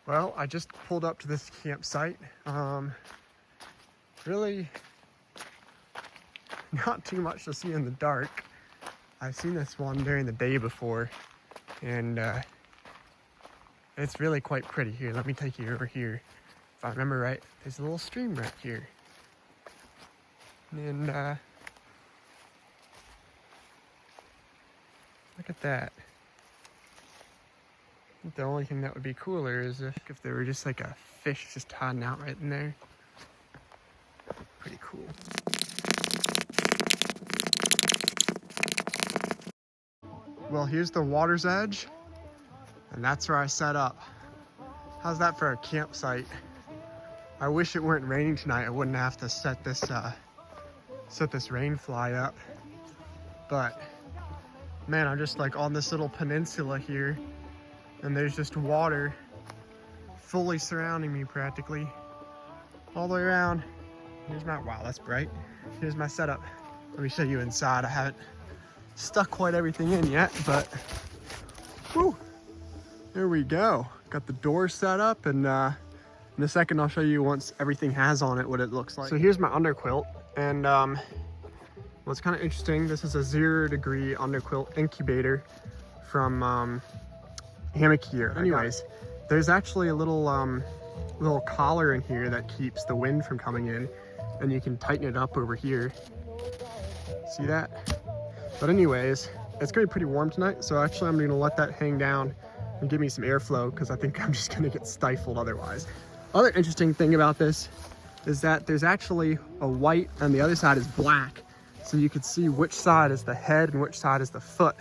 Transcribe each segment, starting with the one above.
Well, I just pulled up to this campsite. Really not too much to see in the dark. I've seen this one during the day before, and it's really quite pretty. Here, let me take you over here. If I remember right, there's a little stream right here. And look at that. The only thing that would be cooler is if there were just like a fish just hiding out right in there. Pretty cool. Well, here's the water's edge, and that's where I set up. How's that for a campsite? I wish it weren't raining tonight. I wouldn't have to set this rain fly up. But man, I'm just like on this little peninsula here, and there's just water fully surrounding me practically all the way around. Here's my, wow, that's bright. Here's my setup. Let me show you inside. I haven't stuck quite everything in yet, but whew, there we go. Got the door set up, and in a second I'll show you once everything has on it what it looks like. So here's my underquilt, and what's kind of interesting, this is a 0 degree underquilt incubator from Hammock here. Anyways, there's actually a little little collar in here that keeps the wind from coming in, and you can tighten it up over here. See that? But anyways, it's gonna be pretty warm tonight, so actually I'm gonna let that hang down and give me some airflow, because I think I'm just gonna get stifled otherwise. Other interesting thing about this is that there's actually a white and the other side is black, so you can see which side is the head and which side is the foot.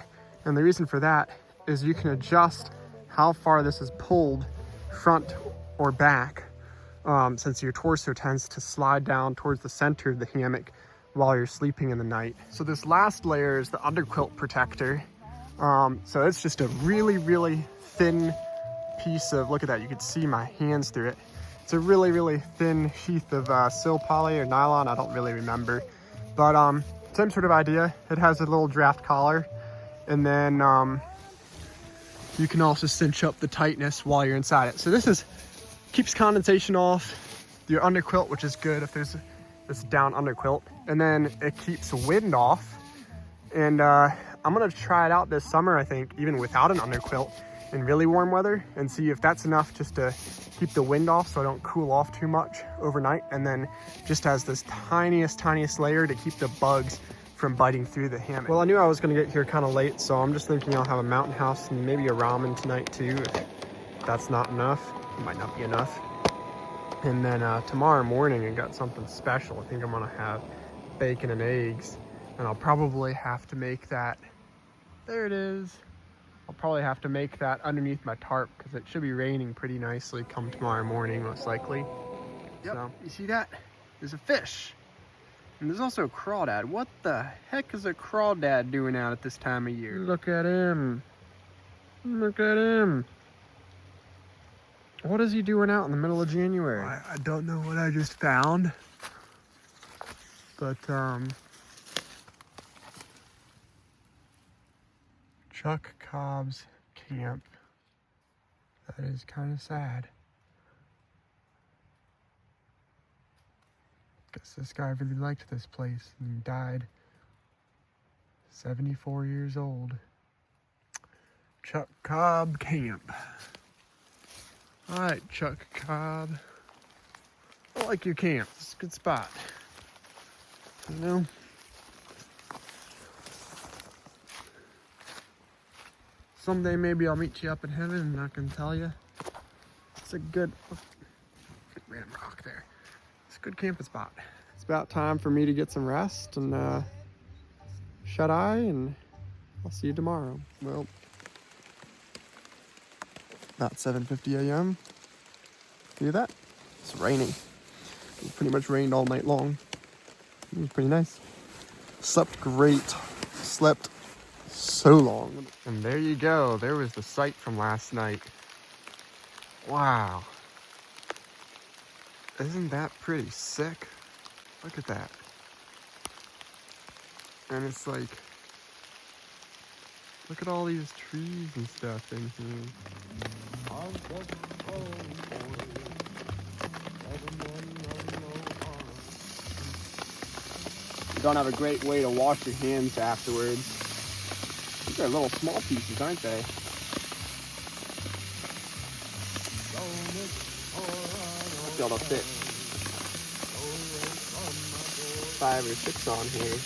And the reason for that is you can adjust how far this is pulled front or back, since your torso tends to slide down towards the center of the hammock while you're sleeping in the night. So this last layer is the underquilt protector. So it's just a really, really thin piece of, look at that, you can see my hands through it. It's a really, really thin sheath of sil poly or nylon, I don't really remember. But same sort of idea. It has a little draft collar, and then you can also cinch up the tightness while you're inside it. So this keeps condensation off your underquilt, which is good if there's this down underquilt, and then it keeps wind off. And I'm gonna try it out this summer, I think, even without an underquilt in really warm weather, and see if that's enough just to keep the wind off so I don't cool off too much overnight, and then just has this tiniest layer to keep the bugs from biting through the hammock. Well, I knew I was gonna get here kind of late, so I'm just thinking I'll have a mountain house and maybe a ramen tonight too. If that's not enough, it might not be enough. And then tomorrow morning I got something special. I think I'm gonna have bacon and eggs, and I'll probably have to make that, there it is. I'll probably have to make that underneath my tarp, because it should be raining pretty nicely come tomorrow morning, most likely. Yep. So, you see that? There's a fish. And there's also a crawdad. What the heck is a crawdad doing out at this time of year? Look at him. Look at him. What is he doing out in the middle of January? I don't know what I just found. But, Chuck Cobb's camp. That is kind of sad. Guess this guy really liked this place, and he died 74 years old. Chuck Cobb Camp. All right, Chuck Cobb. I like your camp. It's a good spot. You know? Someday maybe I'll meet you up in heaven and I can tell you. It's a good random rock there. It's a good camping spot. It's about time for me to get some rest and shut eye, and I'll see you tomorrow. Well, about 7:50 a.m. See that? It's raining. It pretty much rained all night long. It was pretty nice. Slept great. Slept so long. And there you go. There was the sight from last night. Wow. Isn't that pretty sick? Look at that. And it's like, look at all these trees and stuff in here. don't have a great way to wash your hands afterwards. These are little small pieces, aren't they? I'll be able to fit 5 or 6 on here.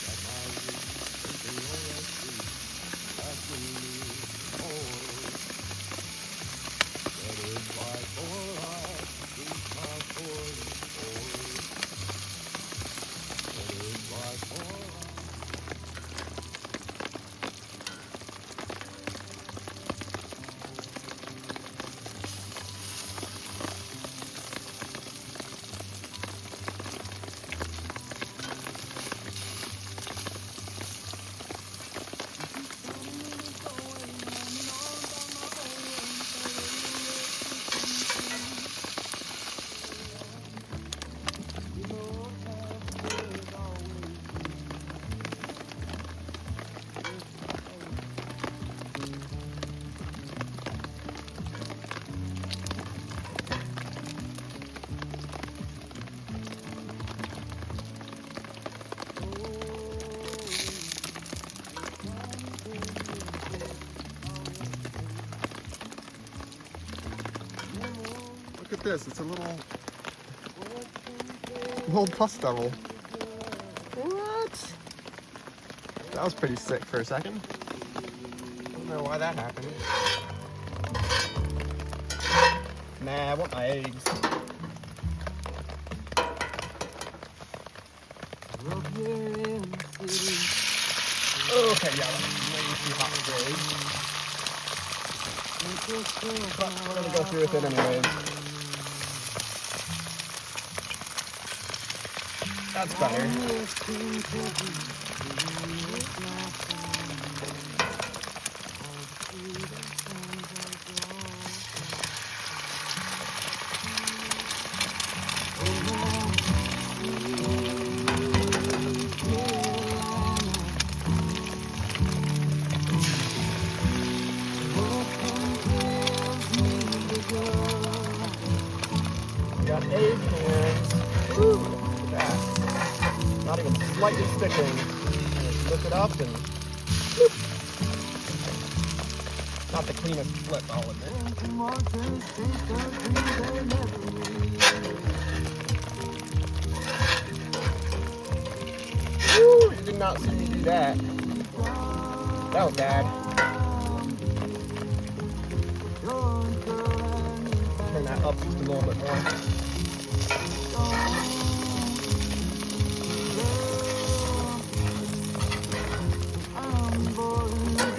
Look at this, it's a little dust devil. What? That was pretty sick for a second. I don't know why that happened. Nah, I want my eggs. Okay, yeah, that was way too hot for eggs. But we're gonna go through with it anyways. That's better. Got egg hands. Woo, look at that. Not even slightly sticking. Just lift it up and whoop. Not the cleanest flip, I'll admit. Woo, you did not see me do that. That was bad. Turn that up just a little bit more.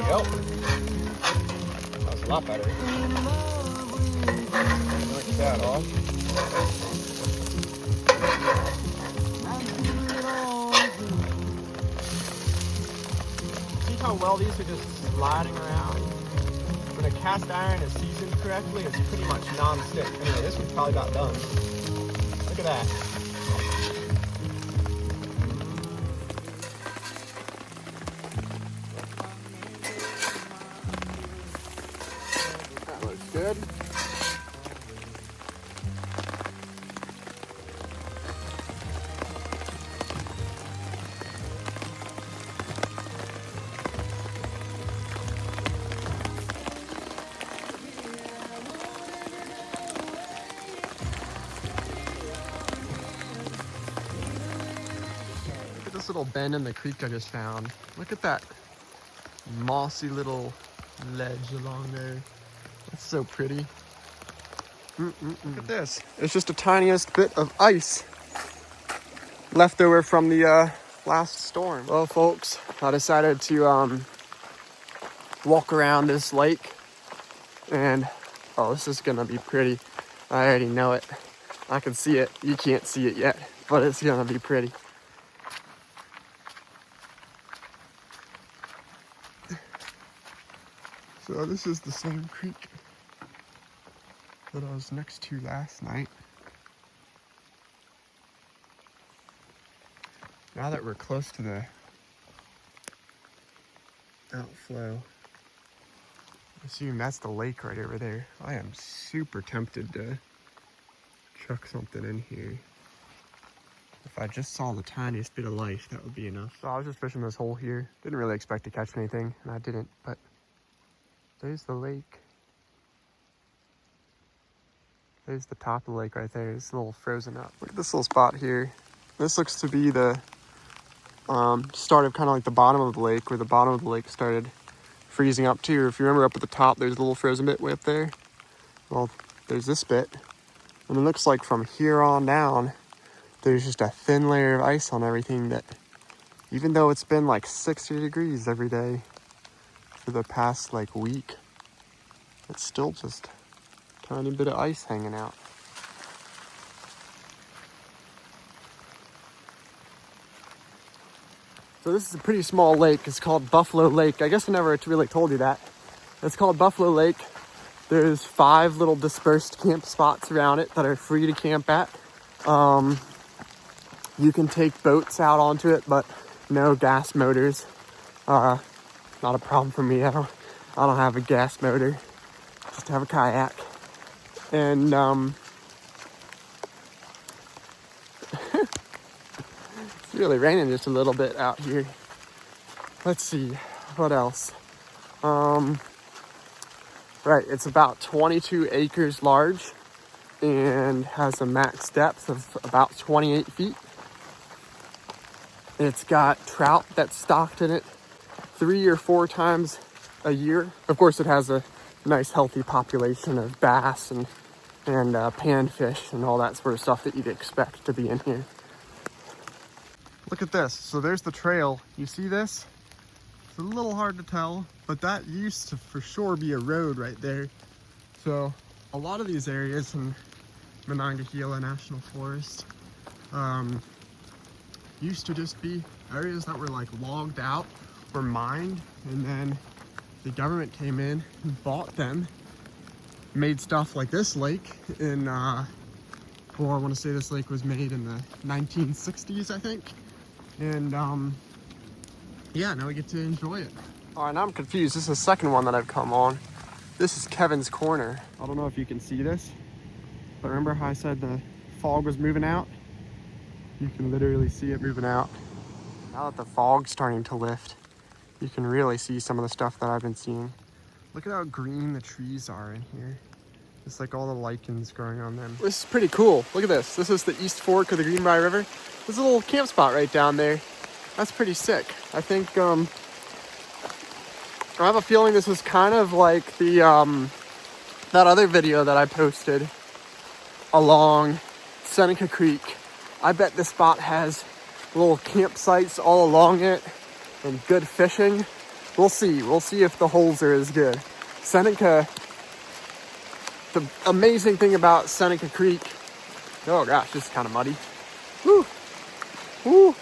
Yep. That's a lot better. Knock that off. See how well these are just sliding around? When a cast iron is seasoned correctly, it's pretty much non-stick. Anyway, this one's probably about done. Look at that. That looks good. This little bend in the creek I just found. Look at that mossy little ledge along there. That's so pretty. Look at this. It's just the tiniest bit of ice left over from the last storm. Well, folks, I decided to walk around this lake, and oh, this is gonna be pretty. I already know it. I can see it. You can't see it yet, but it's gonna be pretty. So this is the same creek that I was next to last night. Now that we're close to the outflow, I assume that's the lake right over there. I am super tempted to chuck something in here. If I just saw the tiniest bit of life, that would be enough. So I was just fishing this hole here. Didn't really expect to catch anything, and I didn't, but there's the lake. There's the top of the lake right there. It's a little frozen up. Look at this little spot here. This looks to be the start of kind of like the bottom of the lake, where the bottom of the lake started freezing up too. If you remember up at the top, there's a little frozen bit way up there. Well, there's this bit. And it looks like from here on down, there's just a thin layer of ice on everything that, even though it's been like 60 degrees every day for the past like week, it's still just a tiny bit of ice hanging out. So this is a pretty small lake. It's called Buffalo Lake. I guess I never really told you that. It's called Buffalo Lake. There's 5 little dispersed camp spots around it that are free to camp at. You can take boats out onto it, but no gas motors. Not a problem for me. I don't have a gas motor. Just have a kayak. And it's really raining just a little bit out here. Let's see, what else? Right, it's about 22 acres large and has a max depth of about 28 feet. It's got trout that's stocked in it 3 or 4 times a year. Of course, it has a nice healthy population of bass and panfish and all that sort of stuff that you'd expect to be in here. Look at this. So there's the trail. You see this? It's a little hard to tell, but that used to for sure be a road right there. So a lot of these areas in Monongahela National Forest used to just be areas that were like logged out or mined, and then the government came in and bought them, made stuff like this lake in, well, I want to say this lake was made in the 1960s, I think. And yeah, now we get to enjoy it. All right, now I'm confused. This is the second one that I've come on. This is Kevin's Corner. I don't know if you can see this, but remember how I said the fog was moving out? You can literally see it moving out. Now that the fog's starting to lift, you can really see some of the stuff that I've been seeing. Look at how green the trees are in here. It's like all the lichens growing on them. This is pretty cool. Look at this. This is the East Fork of the Greenbrier River. There's a little camp spot right down there. That's pretty sick. I think, I have a feeling this is kind of like the, that other video that I posted along Seneca Creek. I bet this spot has little campsites all along it and good fishing. We'll see. We'll see if the holes are as good. Seneca, the amazing thing about Seneca Creek, oh gosh, this is kind of muddy. Woo. Woo.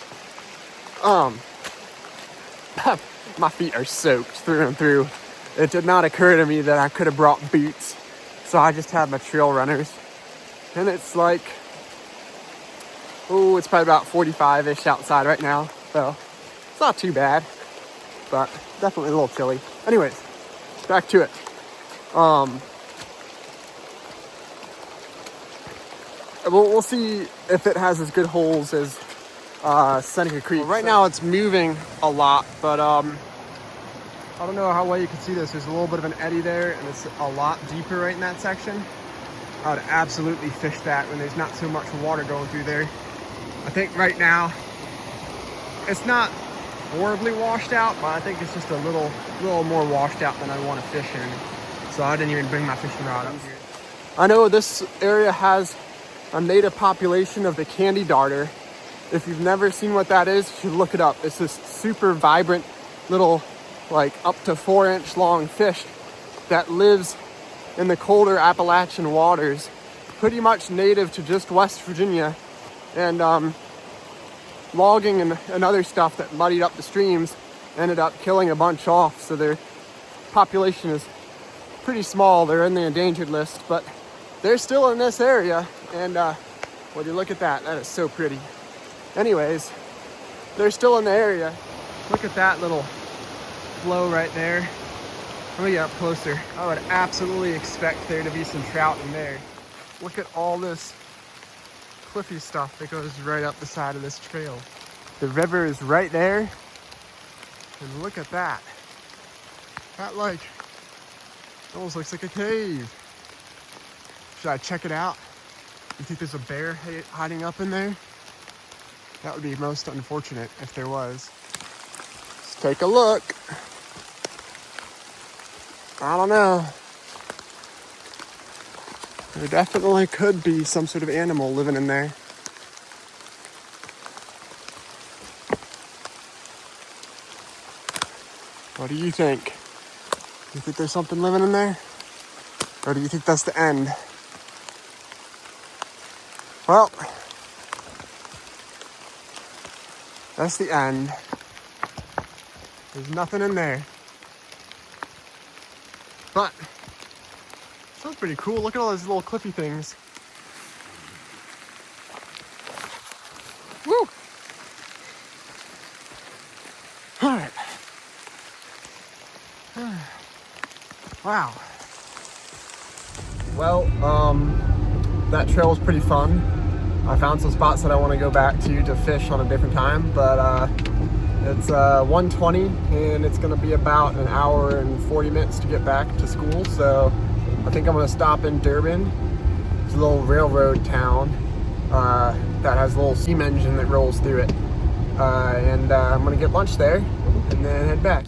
My feet are soaked through and through. It did not occur to me that I could have brought boots, so I just had my trail runners. And it's like, oh, it's probably about 45-ish outside right now, so it's not too bad, but definitely a little chilly. Anyways, back to it. We'll see if it has as good holes as Seneca Creek. Well, right now it's moving a lot, but I don't know how well you can see this. There's a little bit of an eddy there, and it's a lot deeper right in that section. I would absolutely fish that when there's not so much water going through there. I think right now it's not horribly washed out, but I think it's just a little more washed out than I want to fish in. So I didn't even bring my fishing rod up here. I know this area has a native population of the candy darter. If you've never seen what that is, you should look it up. It's this super vibrant little, like up to 4-inch long fish that lives in the colder Appalachian waters, pretty much native to just West Virginia. And logging and other stuff that muddied up the streams ended up killing a bunch off. So their population is pretty small. They're in the endangered list, but they're still in this area. And well, you look at that. That is so pretty. Anyways, they're still in the area. Look at that little flow right there. Let me get up closer. I would absolutely expect there to be some trout in there. Look at all this cliffy stuff that goes right up the side of this trail. The river is right there. And look at that. That like, almost looks like a cave. Should I check it out? You think there's a bear hiding up in there? That would be most unfortunate if there was. Let's take a look. I don't know. There definitely could be some sort of animal living in there. What do you think? You think there's something living in there? Or do you think that's the end? Well, that's the end. There's nothing in there. But, sounds pretty cool. Look at all those little cliffy things. Woo! Alright. Wow. Well, that trail was pretty fun. I found some spots that I want to go back to fish on a different time, but it's 1:20 and it's going to be about an hour and 40 minutes to get back to school, so I think I'm going to stop in Durban. It's a little railroad town that has a little steam engine that rolls through it, and I'm going to get lunch there and then head back.